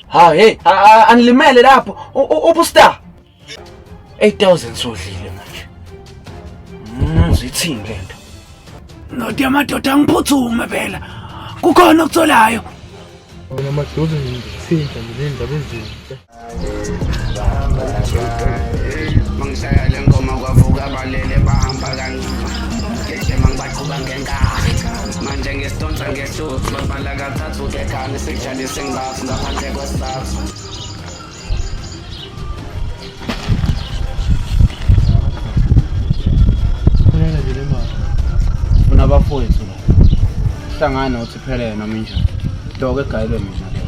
Ha hey, animele lapho. Ubusta. 8,000 sodlile manje. Zithini lento? Nodi amadoda angiphuthume phela. Kukhona okutholayo. Wena madoda ngithinta nendaba ezinhle. Mangishaya le ngoma kwavuka balele bahamba kancane. Ngisho mangibaqhuba ngenkani. Manje ngestonsa ngesuthu babala kathathu kekhani sekujale sengibathi ngaphandle kwesathu. Kunena nje le mali. Funa abafowethu la. Hlangana uthi phela noma injani. Doko egayelwe mina le.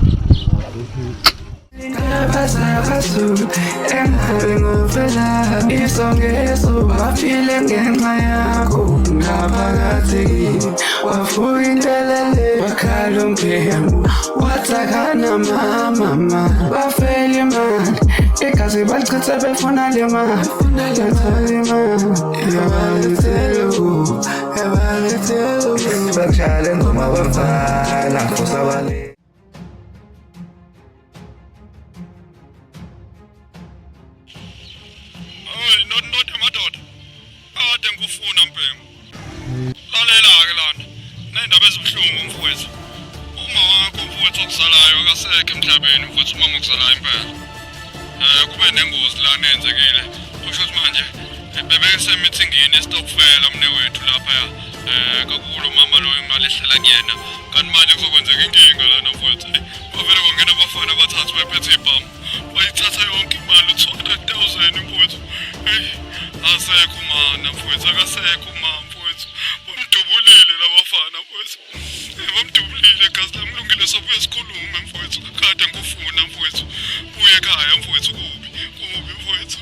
Nodi amadoda kade ngikufuna mpembu lalela-ke lana nendaba ezibuhlungu mfowethu uma wakho mfowethu okusalayo akasekho emhlabeni mfowethu umama okusalayo impela kube nengozi lana eyenzekile kusho ukuthi manje bebesemithingini esitokufela mnewethu laphaya kakhulu umama loyo ngalehlela kuyena kanti manje kuzokwenzeka inkinga lana mfowethu bavele kwangena abafana abathathu bephethe ibhamu bayithatha yonke imali 200,000 mfowethu asekho umana mfowethu akasekho umama mfowethu bamdubulile labafana mfowethu bamdubulile gazi lami lungile sabuye sikhulume mfowethu kade ngikufuna mfowethu buye ekhaya mfowethu kubi mfowethu.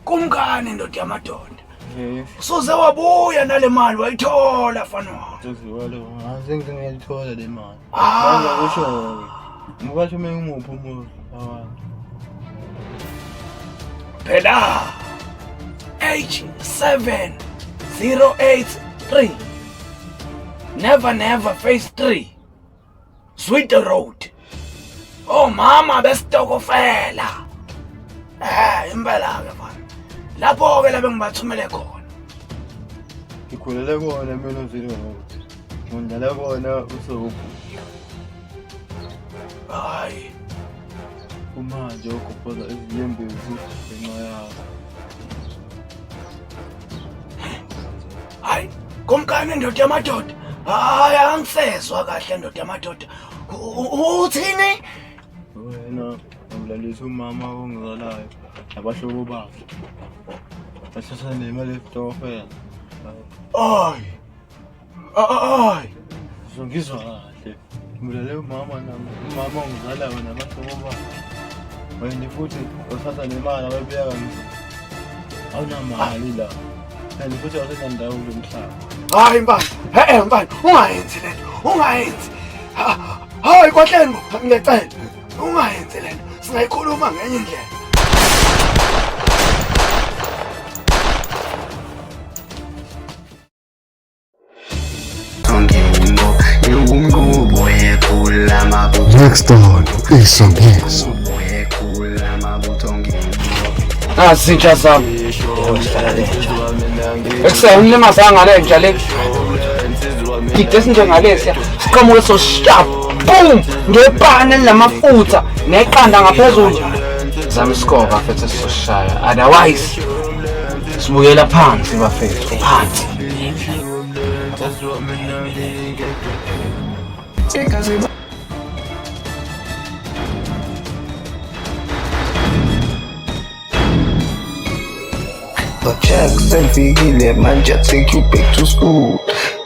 Kumkani ndoda yamadoda. Soze wabuya nale mali wayithola fana wakho. Seziwalo, ngeke ngiyithola le mali. Manje kusho ngoba thome ngumuphi umuntu abantu. Phela H7083 Never phase 3 Sweet Road. Oh mama besitokofela. Impela ke manje. Lapho ke labe ngibathumele khona. Ngikhulele kona mina uzile ngokuthi. Ngidlala kona usoku. Hayi. Manje ukuphoza izinyembezi ngenxa yakho. Hayi, kumkani ndoda yamadoda. Hayi angisezwa kahle ndoda yamadoda. Uthini? Wena ngimlalisa umama ongizalayo nabahlobo bakhe. Basasa nemali esitofela. Ay. Ngizwa kahle. Ngimlalele umama ongizalayo nabahlobo bakhe. Wena futhi uthatha nemali ababuya kanzima. Awunamali la. Kanti futhi awusenandawo zomhlaba. Hayi mbani. Mbani, ungayenzi lento. Ungayenzi. Hayi kwahleni bo, ngiyacela. Ungayenzi lento. Singayikhuluma ngenye indlela. Next on Isongis. Sintsha sami. Ekuseni limasanga lenja le. Ngidese njengalesiya. Siqhamuke so sharp. Boom! Ngepane lamafutha neqanda ngaphezulu. Zama isikova futhi sizoshaya. Otherwise sibuyela phansi bafethu. Phansi. Check, senfikile manje take you back to school.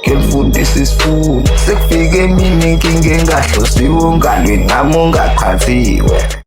Girl food, this is food. Sekufike mina inkinga engahlosiwe ungalwi nami ungaqhathiwe.